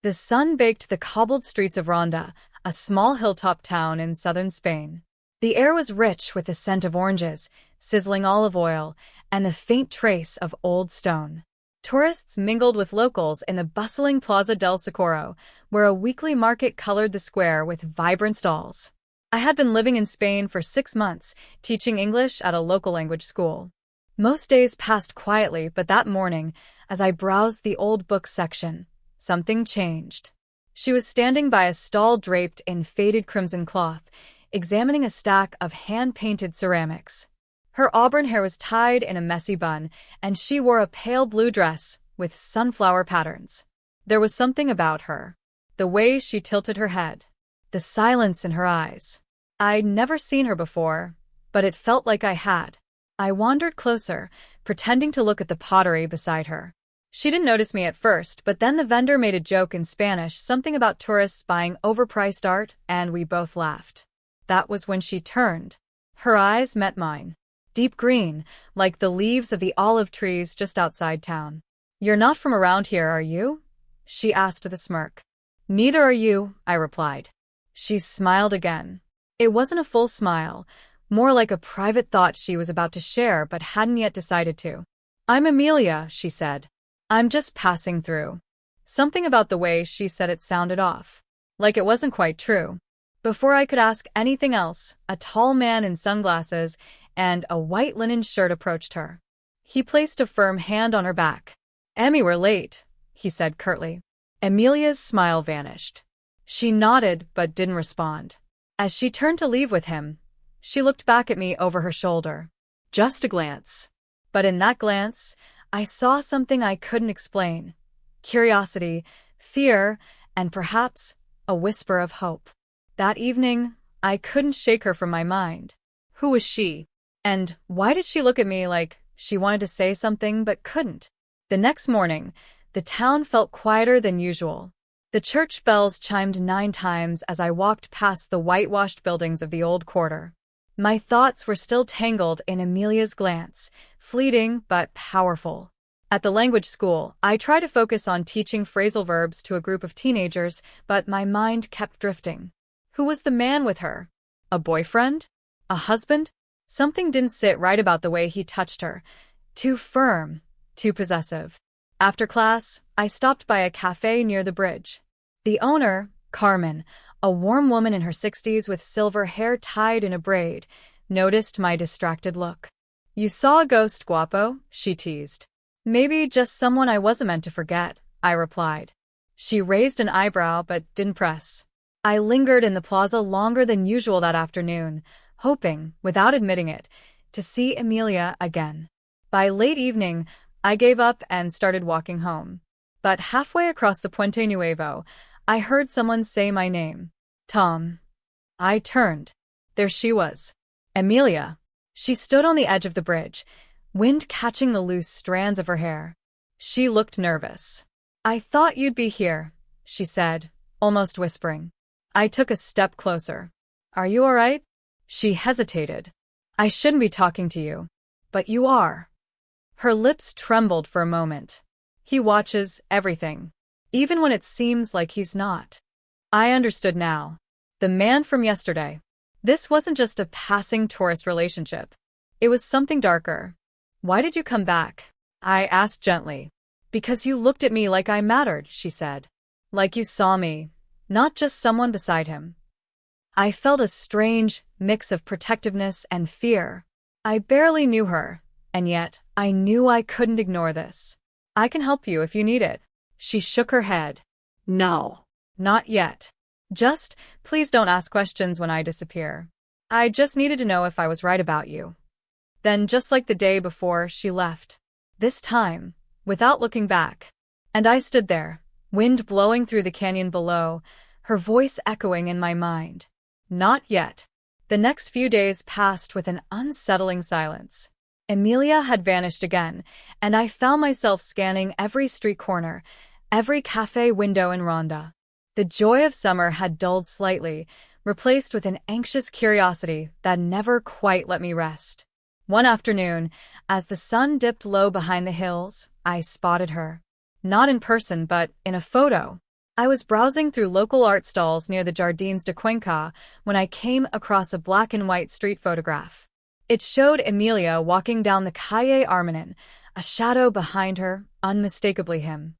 The sun baked the cobbled streets of Ronda, a small hilltop town in southern Spain. The air was rich with the scent of oranges, sizzling olive oil, and the faint trace of old stone. Tourists mingled with locals in the bustling Plaza del Socorro, where a weekly market colored the square with vibrant stalls. I had been living in Spain for 6 months, teaching English at a local language school. Most days passed quietly, but that morning, as I browsed the old books section, something changed. She was standing by a stall draped in faded crimson cloth, examining a stack of hand-painted ceramics. Her auburn hair was tied in a messy bun, and she wore a pale blue dress with sunflower patterns. There was something about her. The way she tilted her head. The silence in her eyes. I'd never seen her before, but it felt like I had. I wandered closer, pretending to look at the pottery beside her. She didn't notice me at first, but then the vendor made a joke in Spanish, something about tourists buying overpriced art, and we both laughed. That was when she turned. Her eyes met mine. Deep green, like the leaves of the olive trees just outside town. "You're not from around here, are you?" she asked with a smirk. "Neither are you," I replied. She smiled again. It wasn't a full smile, more like a private thought she was about to share but hadn't yet decided to. "I'm Amelia," she said. "I'm just passing through." Something about the way she said it sounded off, like it wasn't quite true. Before I could ask anything else, a tall man in sunglasses and a white linen shirt approached her. He placed a firm hand on her back. "Emmy, we're late," he said curtly. Amelia's smile vanished. She nodded but didn't respond. As she turned to leave with him, she looked back at me over her shoulder. Just a glance. But in that glance, I saw something I couldn't explain. Curiosity, fear, and perhaps a whisper of hope. That evening, I couldn't shake her from my mind. Who was she? And why did she look at me like she wanted to say something but couldn't? The next morning, the town felt quieter than usual. The church bells chimed 9 times as I walked past the whitewashed buildings of the old quarter. My thoughts were still tangled in Amelia's glance, fleeting but powerful. At the language school, I tried to focus on teaching phrasal verbs to a group of teenagers, but my mind kept drifting. Who was the man with her? A boyfriend? A husband? Something didn't sit right about the way he touched her. Too firm, too possessive. After class, I stopped by a cafe near the bridge. The owner, Carmen, a warm woman in her 60s with silver hair tied in a braid, noticed my distracted look. "You saw a ghost, guapo," she teased. "Maybe just someone I wasn't meant to forget," I replied. She raised an eyebrow but didn't press. I lingered in the plaza longer than usual that afternoon, hoping, without admitting it, to see Amelia again. By late evening, I gave up and started walking home. But halfway across the Puente Nuevo, I heard someone say my name. "Tom." I turned. There she was. Amelia. She stood on the edge of the bridge, wind catching the loose strands of her hair. She looked nervous. "I thought you'd be here," she said, almost whispering. I took a step closer. "Are you all right?" She hesitated. "I shouldn't be talking to you. But you are." Her lips trembled for a moment. He watches everything, even when it seems like he's not. I understood now. The man from yesterday. This wasn't just a passing tourist relationship. It was something darker. "Why did you come back?" I asked gently. "Because you looked at me like I mattered," she said. "Like you saw me, not just someone beside him." I felt a strange mix of protectiveness and fear. I barely knew her, and yet I knew I couldn't ignore this. "I can help you if you need it." She shook her head. "No, not yet. Just, please don't ask questions when I disappear. I just needed to know if I was right about you." Then, just like the day before, she left. This time, without looking back. And I stood there, wind blowing through the canyon below, her voice echoing in my mind. Not yet. The next few days passed with an unsettling silence. Amelia had vanished again, and I found myself scanning every street corner, every cafe window in Ronda. The joy of summer had dulled slightly, replaced with an anxious curiosity that never quite let me rest. One afternoon, as the sun dipped low behind the hills, I spotted her. Not in person, but in a photo. I was browsing through local art stalls near the Jardins de Cuenca when I came across a black and white street photograph. It showed Emilia walking down the Calle Armenin, a shadow behind her, unmistakably him.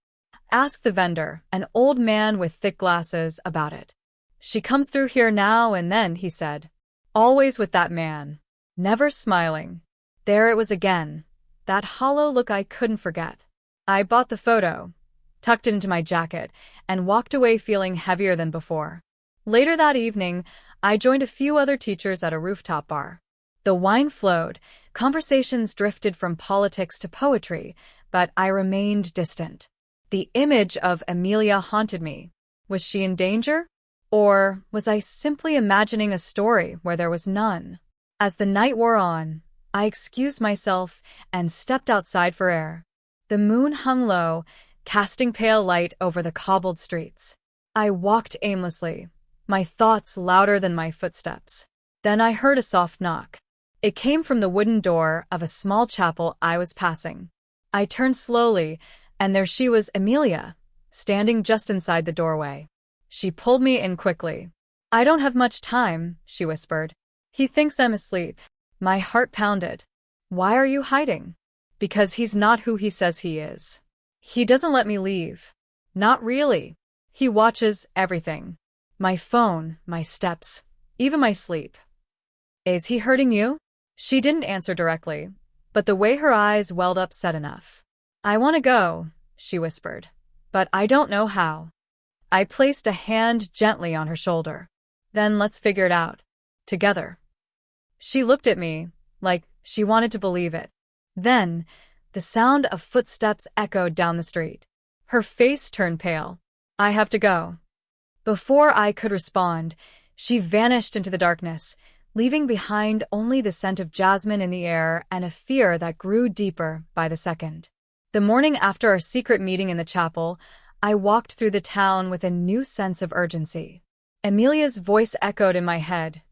Ask the vendor, an old man with thick glasses, about it. She comes through here now and then, he said. Always with that man. Never smiling. There it was again. That hollow look I couldn't forget. I bought the photo, tucked it into my jacket, and walked away feeling heavier than before. Later that evening, I joined a few other teachers at a rooftop bar. The wine flowed, conversations drifted from politics to poetry, but I remained distant. The image of Emilia haunted me. Was she in danger? Or was I simply imagining a story where there was none? As the night wore on, I excused myself and stepped outside for air. The moon hung low, casting pale light over the cobbled streets. I walked aimlessly, my thoughts louder than my footsteps. Then I heard a soft knock. It came from the wooden door of a small chapel I was passing. I turned slowly, and there she was, Emilia, standing just inside the doorway. She pulled me in quickly. I don't have much time, she whispered. He thinks I'm asleep. My heart pounded. Why are you hiding? Because he's not who he says he is. He doesn't let me leave. Not really. He watches everything. My phone, my steps, even my sleep. Is he hurting you? She didn't answer directly, but the way her eyes welled up said enough. I want to go, she whispered, but I don't know how. I placed a hand gently on her shoulder. Then let's figure it out. Together. She looked at me, like she wanted to believe it. Then, the sound of footsteps echoed down the street. Her face turned pale. I have to go. Before I could respond, she vanished into the darkness, leaving behind only the scent of jasmine in the air and a fear that grew deeper by the second. The morning after our secret meeting in the chapel, I walked through the town with a new sense of urgency. Emilia's voice echoed in my head.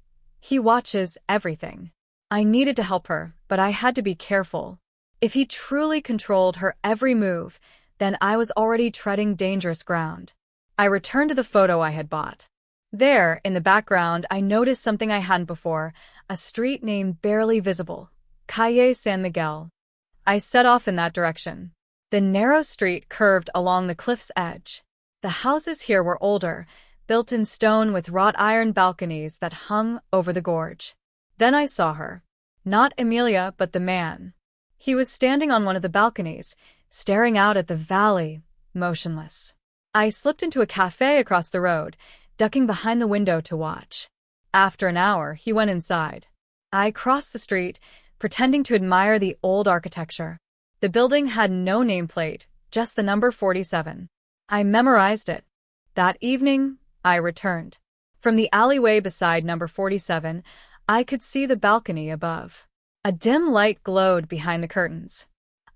He watches everything. I needed to help her, but I had to be careful. If he truly controlled her every move, then I was already treading dangerous ground. I returned to the photo I had bought. There, in the background, I noticed something I hadn't before, a street name barely visible, Calle San Miguel. I set off in that direction. The narrow street curved along the cliff's edge. The houses here were older, built in stone with wrought iron balconies that hung over the gorge. Then I saw her. Not Emilia, but the man. He was standing on one of the balconies, staring out at the valley, motionless. I slipped into a cafe across the road, ducking behind the window to watch. After an hour, he went inside. I crossed the street, pretending to admire the old architecture. The building had no nameplate, just the number 47. I memorized it. That evening, I returned. From the alleyway beside number 47, I could see the balcony above. A dim light glowed behind the curtains.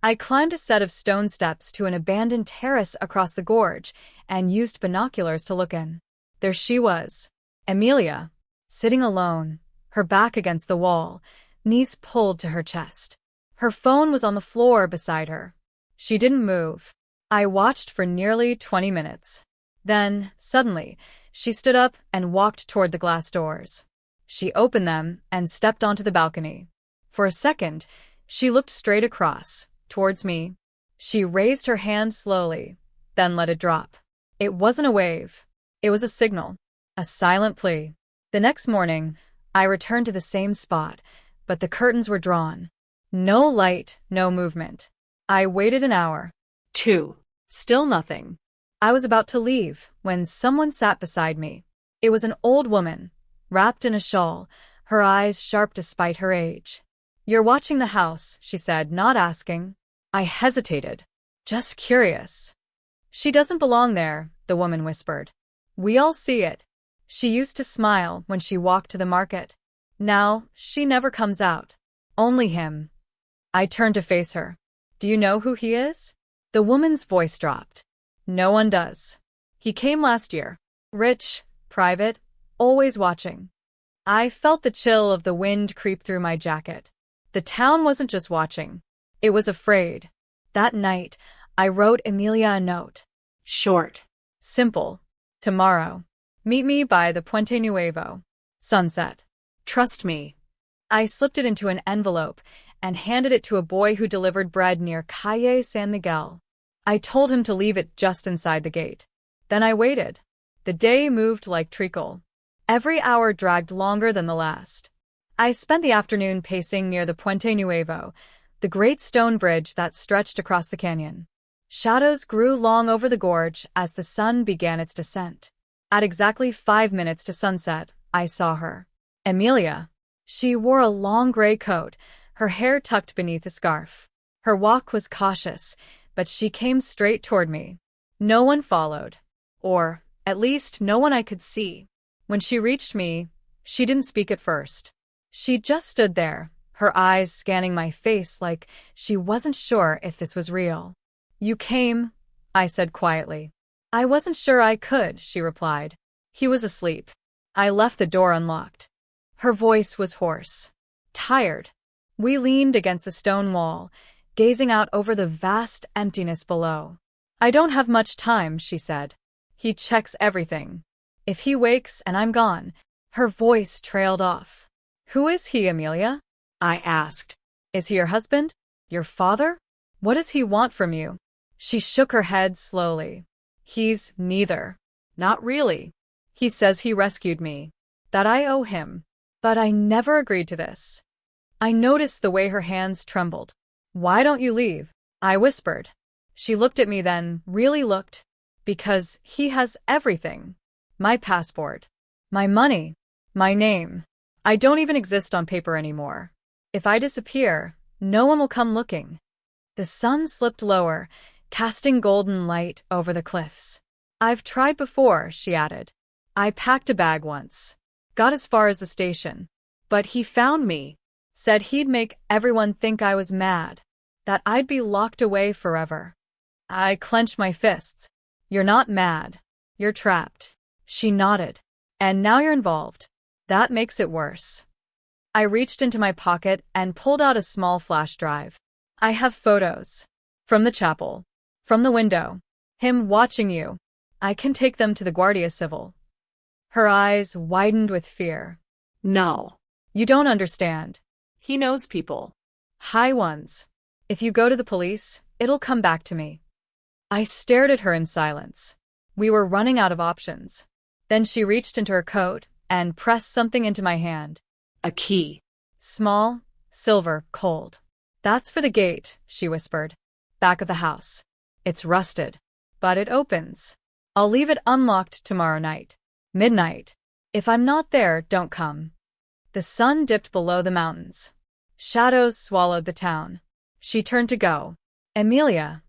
I climbed a set of stone steps to an abandoned terrace across the gorge and used binoculars to look in. There she was, Emilia, sitting alone, her back against the wall, knees pulled to her chest. Her phone was on the floor beside her. She didn't move. I watched for nearly 20 minutes. Then, suddenly, she stood up and walked toward the glass doors. She opened them and stepped onto the balcony. For a second, she looked straight across, towards me. She raised her hand slowly, then let it drop. It wasn't a wave. It was a signal, a silent plea. The next morning, I returned to the same spot, but the curtains were drawn. No light, no movement. I waited an hour. 2. Still nothing. I was about to leave when someone sat beside me. It was an old woman, wrapped in a shawl, her eyes sharp despite her age. You're watching the house, she said, not asking. I hesitated. Just curious. She doesn't belong there, the woman whispered. We all see it. She used to smile when she walked to the market. Now, she never comes out. Only him. I turned to face her. Do you know who he is? The woman's voice dropped. No one does. He came last year. Rich, private, always watching. I felt the chill of the wind creep through my jacket. The town wasn't just watching. It was afraid. That night, I wrote Emilia a note. Short. Simple. Tomorrow. Meet me by the Puente Nuevo. Sunset. Trust me. I slipped it into an envelope and handed it to a boy who delivered bread near Calle San Miguel. I told him to leave it just inside the gate. Then I waited. The day moved like treacle. Every hour dragged longer than the last. I spent the afternoon pacing near the Puente Nuevo, the great stone bridge that stretched across the canyon. Shadows grew long over the gorge as the sun began its descent. At exactly 5 minutes to sunset, I saw her. Amelia. She wore a long gray coat, her hair tucked beneath a scarf. Her walk was cautious, but she came straight toward me. No one followed. Or, at least, no one I could see. When she reached me, she didn't speak at first. She just stood there, her eyes scanning my face like she wasn't sure if this was real. You came, I said quietly. I wasn't sure I could, she replied. He was asleep. I left the door unlocked. Her voice was hoarse. Tired. We leaned against the stone wall, gazing out over the vast emptiness below. I don't have much time, she said. He checks everything. If he wakes and I'm gone. Her voice trailed off. Who is he, Amelia? I asked. Is he your husband? Your father? What does he want from you? She shook her head slowly. He's neither. Not really. He says he rescued me. That I owe him. But I never agreed to this. I noticed the way her hands trembled. Why don't you leave? I whispered. She looked at me then, really looked. Because he has everything. My passport. My money. My name. I don't even exist on paper anymore. If I disappear, no one will come looking. The sun slipped lower, casting golden light over the cliffs. I've tried before, she added. I packed a bag once. Got as far as the station. But he found me. Said he'd make everyone think I was mad. That I'd be locked away forever. I clenched my fists. You're not mad. You're trapped. She nodded. And now you're involved. That makes it worse. I reached into my pocket and pulled out a small flash drive. I have photos. From the chapel. From the window. Him watching you. I can take them to the Guardia Civil. Her eyes widened with fear. No. You don't understand. He knows people. High ones. If you go to the police, it'll come back to me. I stared at her in silence. We were running out of options. Then she reached into her coat and pressed something into my hand. A key. Small, silver, cold. That's for the gate, she whispered. Back of the house. It's rusted. But it opens. I'll leave it unlocked tomorrow night. Midnight. If I'm not there, don't come. The sun dipped below the mountains. Shadows swallowed the town. She turned to go. Amelia.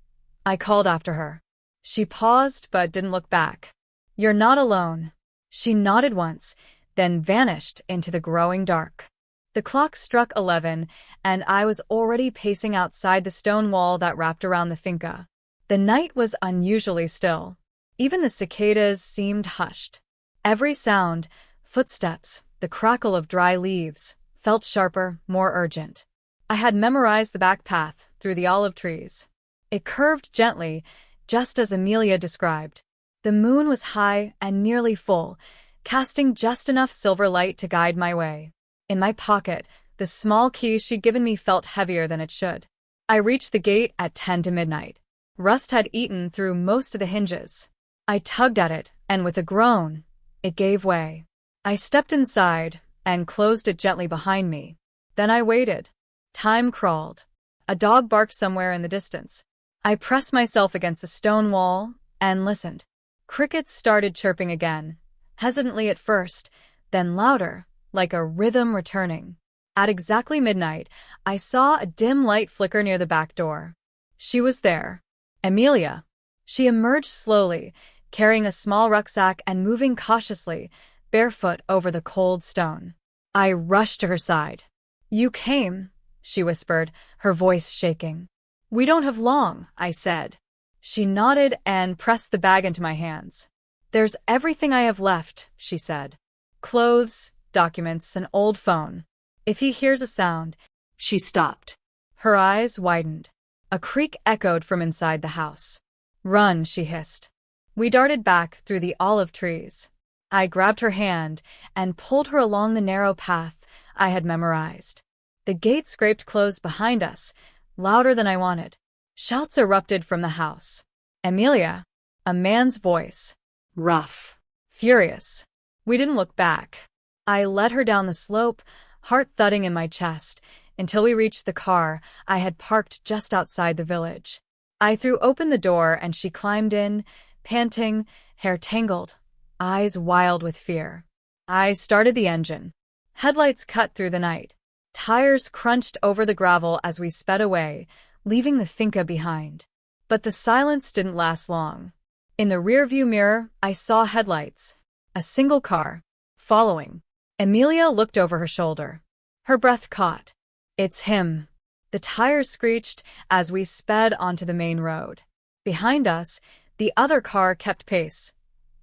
I called after her. She paused but didn't look back. You're not alone. She nodded once, then vanished into the growing dark. The clock struck 11, and I was already pacing outside the stone wall that wrapped around the finca. The night was unusually still. Even the cicadas seemed hushed. Every sound, footsteps, the crackle of dry leaves, felt sharper, more urgent. I had memorized the back path through the olive trees. It curved gently, just as Amelia described. The moon was high and nearly full, casting just enough silver light to guide my way. In my pocket, the small key she'd given me felt heavier than it should. I reached the gate at 10 to midnight. Rust had eaten through most of the hinges. I tugged at it, and with a groan, it gave way. I stepped inside and closed it gently behind me. Then I waited. Time crawled. A dog barked somewhere in the distance. I pressed myself against the stone wall and listened. Crickets started chirping again, hesitantly at first, then louder, like a rhythm returning. At exactly midnight, I saw a dim light flicker near the back door. She was there. Amelia. She emerged slowly, carrying a small rucksack and moving cautiously, barefoot over the cold stone. I rushed to her side. You came, she whispered, her voice shaking. We don't have long, I said. She nodded and pressed the bag into my hands. There's everything I have left, she said. Clothes, documents, an old phone. If he hears a sound. She stopped. Her eyes widened. A creak echoed from inside the house. Run, she hissed. We darted back through the olive trees. I grabbed her hand and pulled her along the narrow path I had memorized. The gate scraped closed behind us, louder than I wanted. Shouts erupted from the house. "Amelia!" A man's voice. Rough. Furious. We didn't look back. I led her down the slope, heart thudding in my chest, until we reached the car I had parked just outside the village. I threw open the door and she climbed in, panting, hair tangled, eyes wild with fear. I started the engine. Headlights cut through the night. Tires crunched over the gravel as we sped away, leaving the finca behind. But the silence didn't last long. In the rearview mirror, I saw headlights. A single car. Following. Amelia looked over her shoulder. Her breath caught. "It's him." The tires screeched as we sped onto the main road. Behind us, the other car kept pace.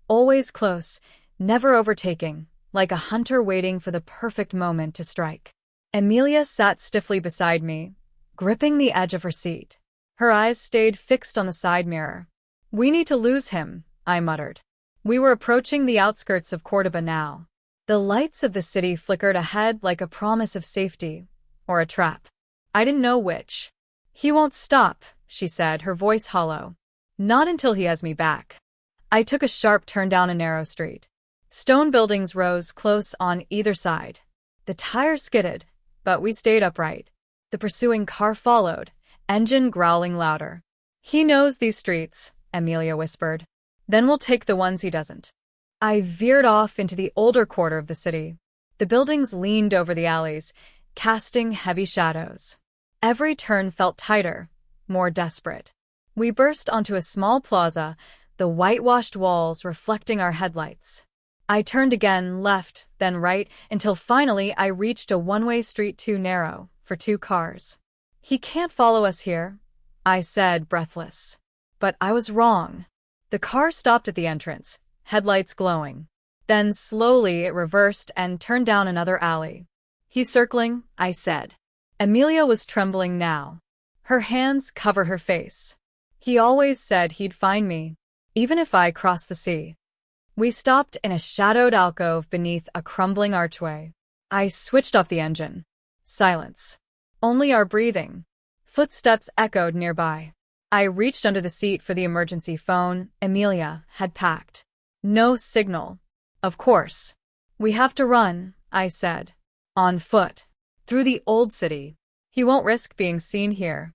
Always close, never overtaking, like a hunter waiting for the perfect moment to strike. Amelia sat stiffly beside me, gripping the edge of her seat. Her eyes stayed fixed on the side mirror. "We need to lose him," I muttered. We were approaching the outskirts of Córdoba now. The lights of the city flickered ahead like a promise of safety, or a trap. I didn't know which. "He won't stop," she said, her voice hollow. "Not until he has me back." I took a sharp turn down a narrow street. Stone buildings rose close on either side. The tires skidded, but we stayed upright. The pursuing car followed, engine growling louder. "He knows these streets," Amelia whispered. "Then we'll take the ones he doesn't." I veered off into the older quarter of the city. The buildings leaned over the alleys, casting heavy shadows. Every turn felt tighter, more desperate. We burst onto a small plaza, the whitewashed walls reflecting our headlights. I turned again, left, then right, until finally I reached a one-way street too narrow for two cars. "He can't follow us here," I said, breathless. But I was wrong. The car stopped at the entrance, headlights glowing. Then slowly it reversed and turned down another alley. "He's circling," I said. Amelia was trembling now. Her hands covered her face. "He always said he'd find me, even if I crossed the sea." We stopped in a shadowed alcove beneath a crumbling archway. I switched off the engine. Silence. Only our breathing. Footsteps echoed nearby. I reached under the seat for the emergency phone Amelia had packed. No signal. "Of course. We have to run," I said. "On foot. Through the old city. He won't risk being seen here."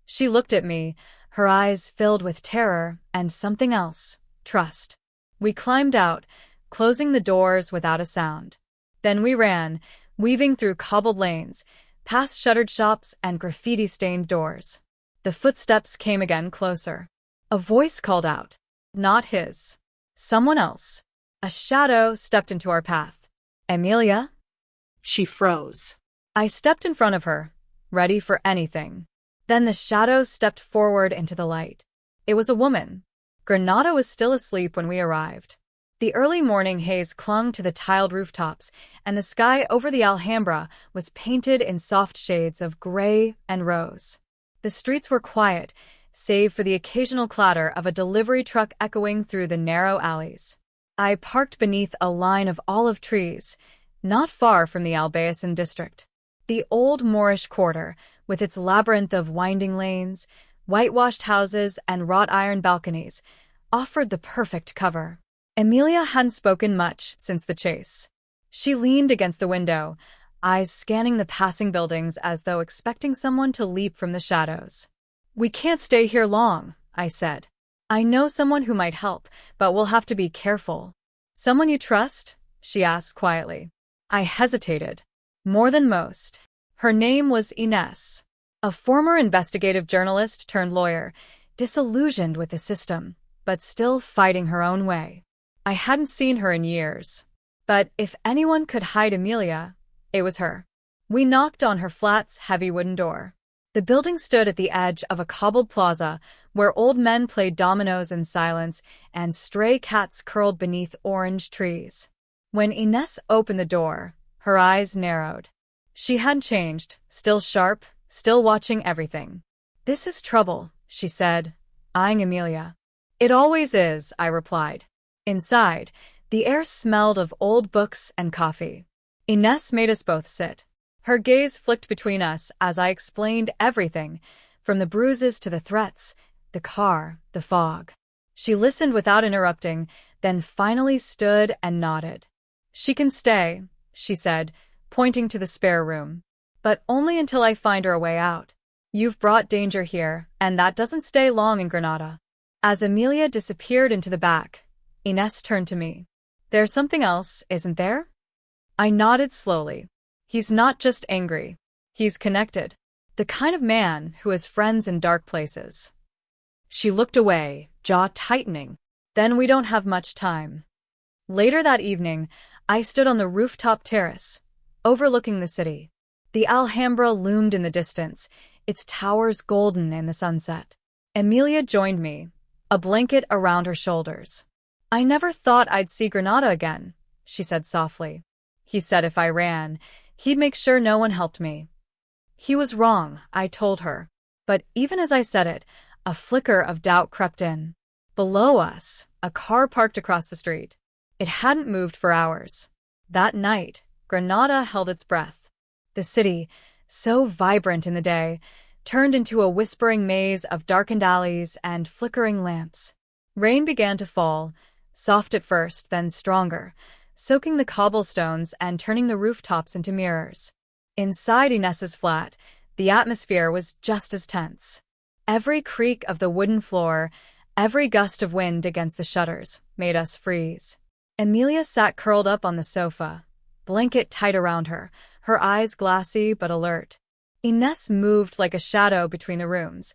She looked at me, her eyes filled with terror and something else, trust. We climbed out, closing the doors without a sound. Then we ran, weaving through cobbled lanes, past shuttered shops and graffiti-stained doors. The footsteps came again closer. A voice called out. Not his. Someone else. A shadow stepped into our path. "Amelia?" She froze. I stepped in front of her, ready for anything. Then the shadow stepped forward into the light. It was a woman. Granada was still asleep when we arrived. The early morning haze clung to the tiled rooftops, and the sky over the Alhambra was painted in soft shades of gray and rose. The streets were quiet, save for the occasional clatter of a delivery truck echoing through the narrow alleys. I parked beneath a line of olive trees, not far from the Albaicin district. The old Moorish quarter, with its labyrinth of winding lanes, whitewashed houses, and wrought iron balconies, offered the perfect cover. Amelia hadn't spoken much since the chase. She leaned against the window, eyes scanning the passing buildings as though expecting someone to leap from the shadows. "We can't stay here long," I said. "I know someone who might help, but we'll have to be careful." "Someone you trust?" she asked quietly. I hesitated. More than most. Her name was Ines, a former investigative journalist turned lawyer, disillusioned with the system, but still fighting her own way. I hadn't seen her in years. But if anyone could hide Amelia, it was her. We knocked on her flat's heavy wooden door. The building stood at the edge of a cobbled plaza where old men played dominoes in silence and stray cats curled beneath orange trees. When Ines opened the door, her eyes narrowed. She hadn't changed, still sharp, still watching everything. "This is trouble," she said, eyeing Amelia. It always is, I replied. Inside, the air smelled of old books and coffee. Ines made us both sit. Her gaze flicked between us as I explained everything, from the bruises to the threats, the car, the fog. She listened without interrupting, then finally stood and nodded. She can stay, she said, pointing to the spare room. But only until I find her a way out. You've brought danger here, and that doesn't stay long in Granada. As Amelia disappeared into the back, Ines turned to me. There's something else, isn't there? I nodded slowly. He's not just angry. He's connected. The kind of man who has friends in dark places. She looked away, jaw tightening. Then we don't have much time. Later that evening, I stood on the rooftop terrace, overlooking the city. The Alhambra loomed in the distance, its towers golden in the sunset. Amelia joined me, a blanket around her shoulders. I never thought I'd see Granada again, she said softly. He said if I ran, he'd make sure no one helped me. He was wrong, I told her. But even as I said it, a flicker of doubt crept in. Below us, a car parked across the street. It hadn't moved for hours. That night, Granada held its breath. The city, so vibrant in the day, turned into a whispering maze of darkened alleys and flickering lamps. Rain began to fall, soft at first, then stronger, soaking the cobblestones and turning the rooftops into mirrors. Inside Ines's flat, the atmosphere was just as tense. Every creak of the wooden floor, every gust of wind against the shutters, made us freeze. Amelia sat curled up on the sofa, blanket tight around her, her eyes glassy but alert. Ines moved like a shadow between the rooms,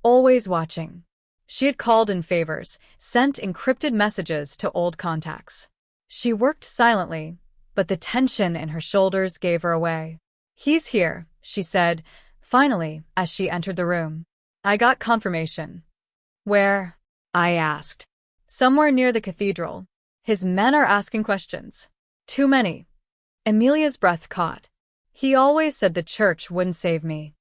always watching. She had called in favors, sent encrypted messages to old contacts. She worked silently, but the tension in her shoulders gave her away. He's here, she said, finally, as she entered the room. I got confirmation. Where? I asked. Somewhere near the cathedral. His men are asking questions. Too many. Amelia's breath caught. He always said the church wouldn't save me.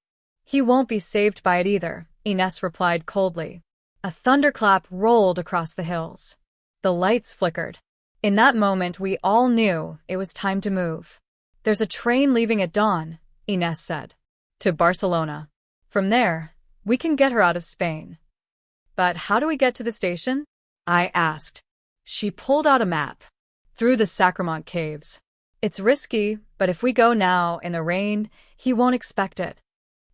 He won't be saved by it either, Ines replied coldly. A thunderclap rolled across the hills. The lights flickered. In that moment, we all knew it was time to move. There's a train leaving at dawn, Ines said. To Barcelona. From there, we can get her out of Spain. But how do we get to the station? I asked. She pulled out a map. Through the Sacramento caves. It's risky, but if we go now in the rain, he won't expect it.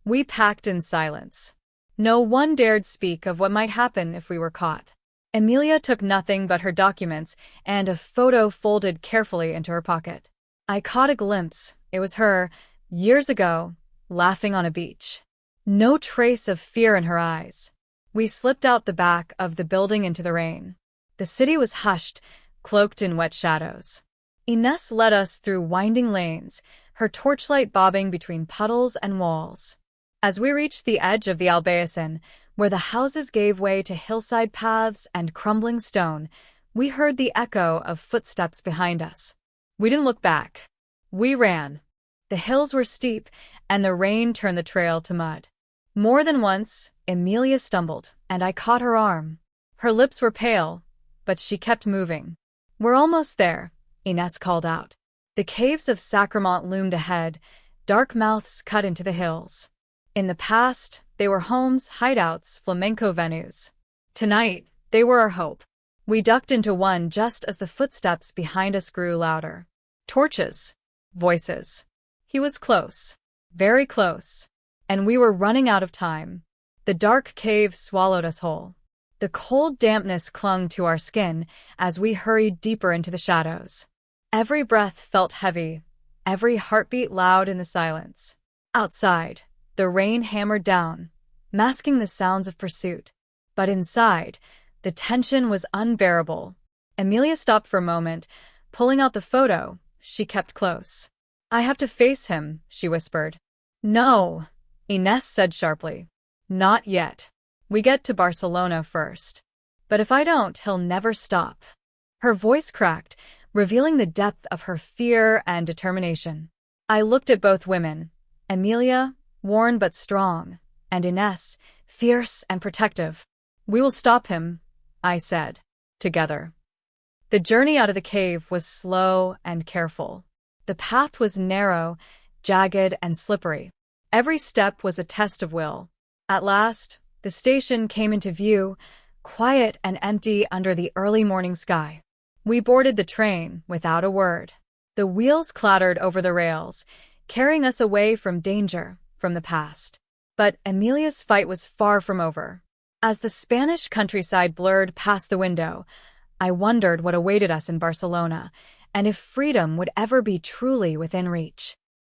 We packed in silence. No one dared speak of what might happen if we were caught. Amelia took nothing but her documents and a photo folded carefully into her pocket. I caught a glimpse. It was her, years ago, laughing on a beach. No trace of fear in her eyes. We slipped out the back of the building into the rain. The city was hushed, cloaked in wet shadows. Ines led us through winding lanes, her torchlight bobbing between puddles and walls. As we reached the edge of the Albayacin, where the houses gave way to hillside paths and crumbling stone, we heard the echo of footsteps behind us. We didn't look back. We ran. The hills were steep, and the rain turned the trail to mud. More than once, Amelia stumbled, and I caught her arm. Her lips were pale, but she kept moving. We're almost there, Ines called out. The caves of Sacramento loomed ahead, dark mouths cut into the hills. In the past, they were homes, hideouts, flamenco venues. Tonight, they were our hope. We ducked into one just as the footsteps behind us grew louder. Torches. Voices. He was close. Very close. And we were running out of time. The dark cave swallowed us whole. The cold dampness clung to our skin as we hurried deeper into the shadows. Every breath felt heavy, every heartbeat loud in the silence. Outside, the rain hammered down, masking the sounds of pursuit. But inside, the tension was unbearable. Amelia stopped for a moment, pulling out the photo she kept close. I have to face him, she whispered. No, Ines said sharply. Not yet. We get to Barcelona first. But if I don't, he'll never stop. Her voice cracked, revealing the depth of her fear and determination. I looked at both women, Amelia, worn but strong, and Ines, fierce and protective. We will stop him, I said. Together. The journey out of the cave was slow and careful. The path was narrow, jagged, and slippery. Every step was a test of will. At last, the station came into view, quiet and empty under the early morning sky. We boarded the train without a word. The wheels clattered over the rails, carrying us away from danger, from the past. But Emilia's fight was far from over. As the Spanish countryside blurred past the window, I wondered what awaited us in Barcelona, and if freedom would ever be truly within reach.